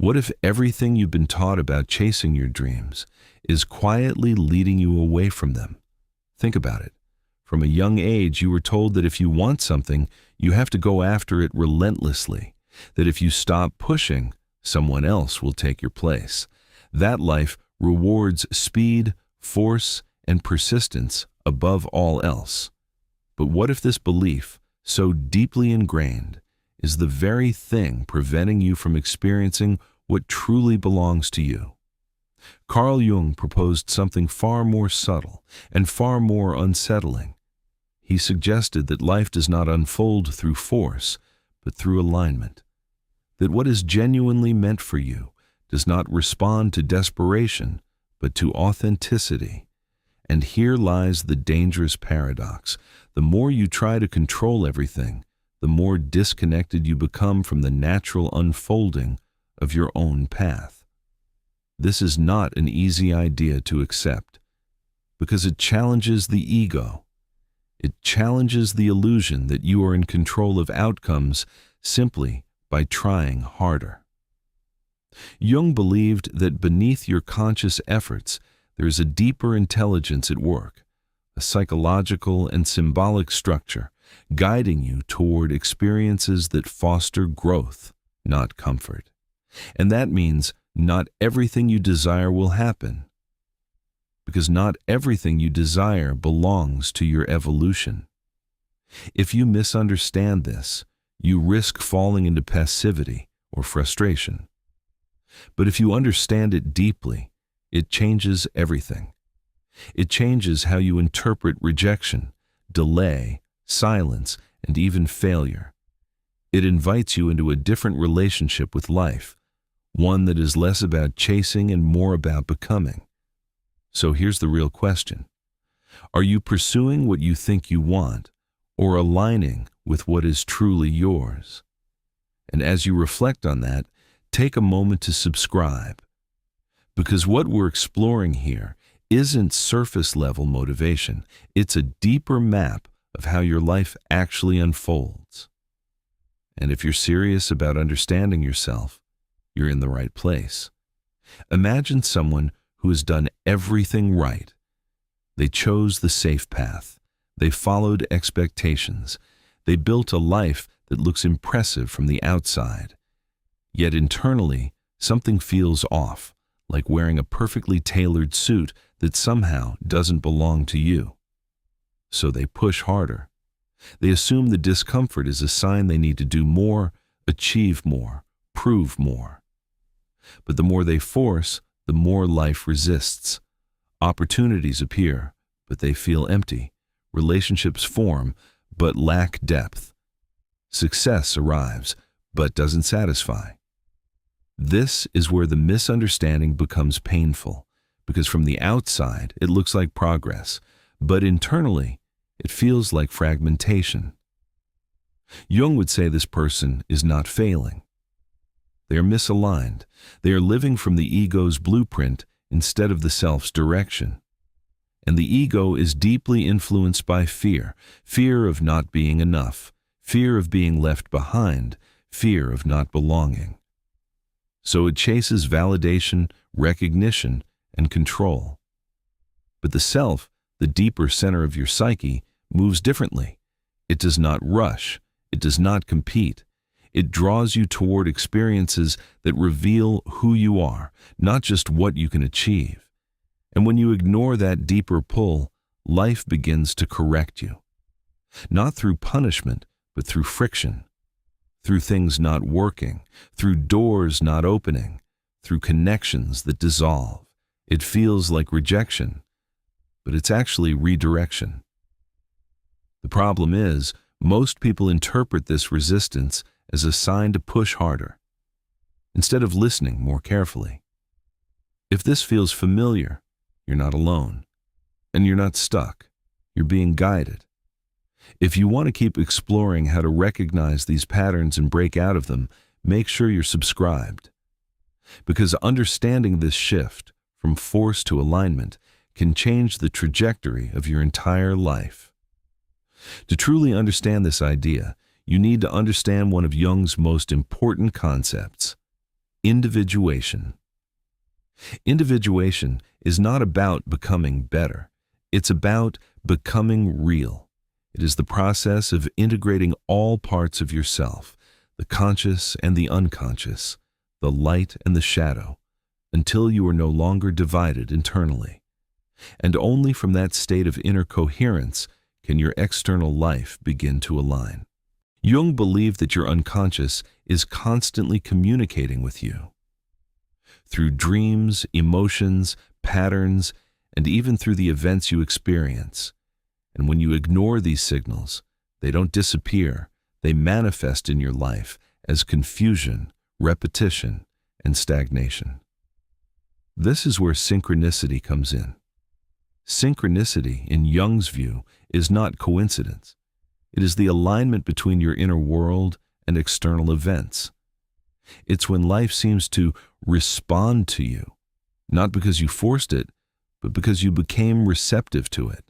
What if everything you've been taught about chasing your dreams is quietly leading you away from them? Think about it. From a young age, you were told that if you want something, you have to go after it relentlessly, that if you stop pushing, someone else will take your place. That life rewards speed, force, and persistence above all else. But what if this belief, so deeply ingrained, is the very thing preventing you from experiencing what truly belongs to you? Carl Jung proposed something far more subtle and far more unsettling. He suggested that life does not unfold through force, but through alignment. That what is genuinely meant for you does not respond to desperation, but to authenticity. And here lies the dangerous paradox. The more you try to control everything, the more disconnected you become from the natural unfolding of your own path. This is not an easy idea to accept, because it challenges the ego. It challenges the illusion that you are in control of outcomes simply by trying harder. Jung believed that beneath your conscious efforts, there is a deeper intelligence at work, a psychological and symbolic structure guiding you toward experiences that foster growth, not comfort. And that means not everything you desire will happen, because not everything you desire belongs to your evolution. If you misunderstand this, you risk falling into passivity or frustration. But if you understand it deeply, it changes everything. It changes how you interpret rejection, delay, silence, and even failure. It invites you into a different relationship with life, one that is less about chasing and more about becoming. So here's the real question. Are you pursuing what you think you want, or aligning with what is truly yours? And as you reflect on that, take a moment to subscribe. Because what we're exploring here isn't surface-level motivation. It's a deeper map of how your life actually unfolds. And if you're serious about understanding yourself, you're in the right place. Imagine someone who has done everything right. They chose the safe path. They followed expectations. They built a life that looks impressive from the outside. Yet internally, something feels off, like wearing a perfectly tailored suit that somehow doesn't belong to you. So they push harder. They assume the discomfort is a sign they need to do more, achieve more, prove more. But the more they force, the more life resists. Opportunities appear, but they feel empty. Relationships form, but lack depth. Success arrives, but doesn't satisfy. This is where the misunderstanding becomes painful, because from the outside it looks like progress, but internally it feels like fragmentation. Jung would say this person is not failing. They are misaligned. They are living from the ego's blueprint instead of the self's direction. And the ego is deeply influenced by fear, fear of not being enough, fear of being left behind, fear of not belonging. So it chases validation, recognition, and control. But the self, the deeper center of your psyche, moves differently. It does not rush. It does not compete. It draws you toward experiences that reveal who you are, not just what you can achieve. And when you ignore that deeper pull, life begins to correct you. Not through punishment, but through friction. Through things not working, through doors not opening, through connections that dissolve. It feels like rejection, but it's actually redirection. The problem is, most people interpret this resistance as a sign to push harder, instead of listening more carefully. If this feels familiar, you're not alone, and you're not stuck. You're being guided. If you want to keep exploring how to recognize these patterns and break out of them, make sure you're subscribed. Because understanding this shift from force to alignment can change the trajectory of your entire life. To truly understand this idea, you need to understand one of Jung's most important concepts, Individuation. Individuation is not about becoming better. It's about becoming real. It is the process of integrating all parts of yourself, the conscious and the unconscious, the light and the shadow, until you are no longer divided internally. And only from that state of inner coherence can your external life begin to align. Jung believed that your unconscious is constantly communicating with you. Through dreams, emotions, patterns, and even through the events you experience. And when you ignore these signals, they don't disappear, they manifest in your life as confusion, repetition, and stagnation. This is where synchronicity comes in. Synchronicity, in Jung's view, is not coincidence. It is the alignment between your inner world and external events. It's when life seems to respond to you, not because you forced it, but because you became receptive to it.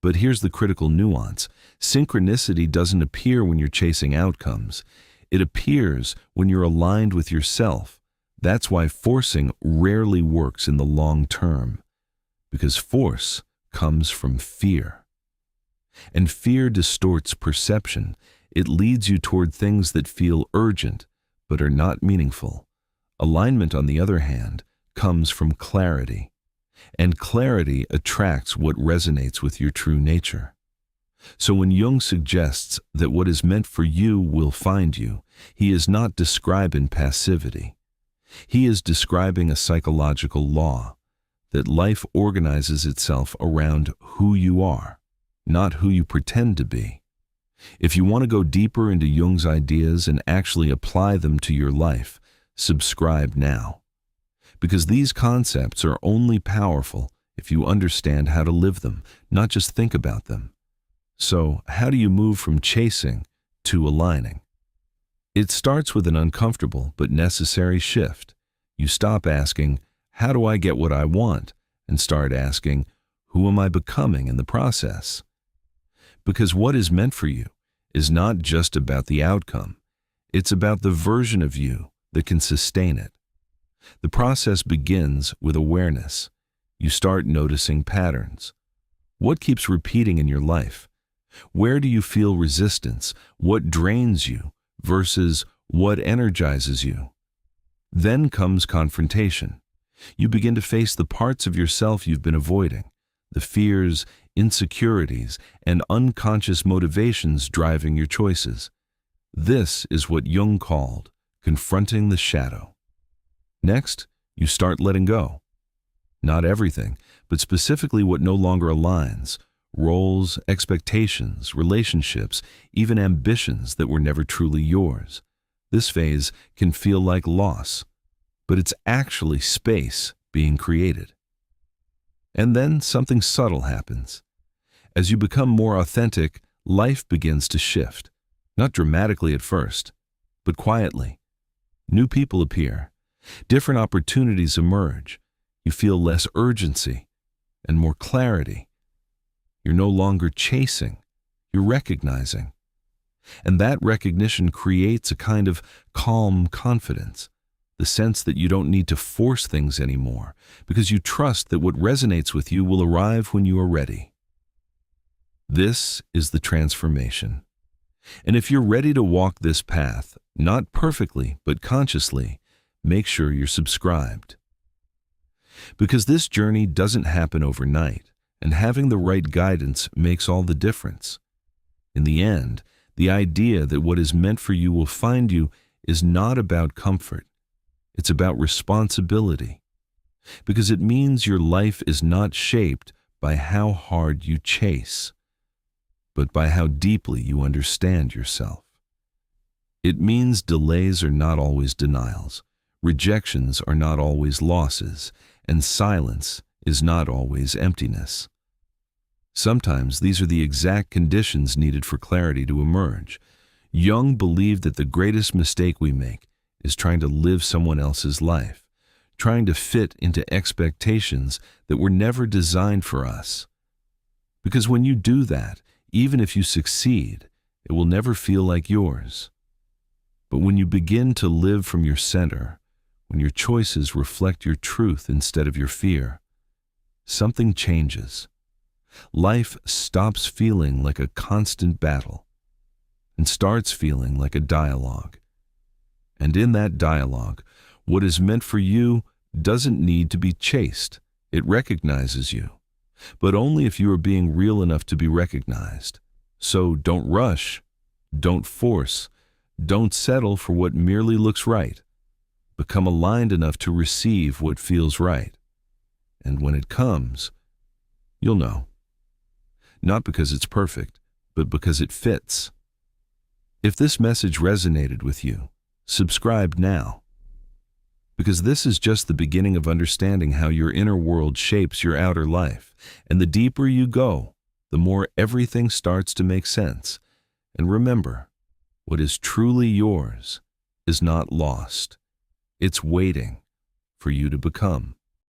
But here's the critical nuance. Synchronicity doesn't appear when you're chasing outcomes. It appears when you're aligned with yourself. That's why forcing rarely works in the long term, because force comes from fear. And fear distorts perception. It leads you toward things that feel urgent, but are not meaningful. Alignment, on the other hand, comes from clarity. And clarity attracts what resonates with your true nature. So when Jung suggests that what is meant for you will find you, he is not describing passivity. He is describing a psychological law, that life organizes itself around who you are, not who you pretend to be. If you want to go deeper into Jung's ideas and actually apply them to your life, subscribe now. Because these concepts are only powerful if you understand how to live them, not just think about them. So, how do you move from chasing to aligning? It starts with an uncomfortable but necessary shift. You stop asking, "How do I get what I want?" and start asking, "Who am I becoming in the process?" Because what is meant for you is not just about the outcome. It's about the version of you that can sustain it. The process begins with awareness. You start noticing patterns. What keeps repeating in your life? Where do you feel resistance? What drains you versus what energizes you? Then comes confrontation. You begin to face the parts of yourself you've been avoiding, the fears, insecurities, and unconscious motivations driving your choices. This is what Jung called confronting the shadow. Next, you start letting go. Not everything, but specifically what no longer aligns: roles, expectations, relationships, even ambitions that were never truly yours. This phase can feel like loss, but it's actually space being created. And then something subtle happens. As you become more authentic, life begins to shift, not dramatically at first, but quietly. New people appear. Different opportunities emerge. You feel less urgency and more clarity. You're no longer chasing, you're recognizing. And that recognition creates a kind of calm confidence, the sense that you don't need to force things anymore, because you trust that what resonates with you will arrive when you are ready. This is the transformation. And if you're ready to walk this path, not perfectly, but consciously, make sure you're subscribed. Because this journey doesn't happen overnight, and having the right guidance makes all the difference. In the end, the idea that what is meant for you will find you is not about comfort. It's about responsibility. Because it means your life is not shaped by how hard you chase, but by how deeply you understand yourself. It means delays are not always denials. Rejections are not always losses, and silence is not always emptiness. Sometimes these are the exact conditions needed for clarity to emerge. Jung believed that the greatest mistake we make is trying to live someone else's life, trying to fit into expectations that were never designed for us. Because when you do that, even if you succeed, it will never feel like yours. But when you begin to live from your center, when your choices reflect your truth instead of your fear, something changes. Life stops feeling like a constant battle and starts feeling like a dialogue. And in that dialogue, what is meant for you doesn't need to be chased. It recognizes you, but only if you are being real enough to be recognized. So don't rush, don't force, don't settle for what merely looks right. Become aligned enough to receive what feels right. And when it comes, you'll know. Not because it's perfect, but because it fits. If this message resonated with you, subscribe now. Because this is just the beginning of understanding how your inner world shapes your outer life. And the deeper you go, the more everything starts to make sense. And remember, what is truly yours is not lost. It's waiting for you to become.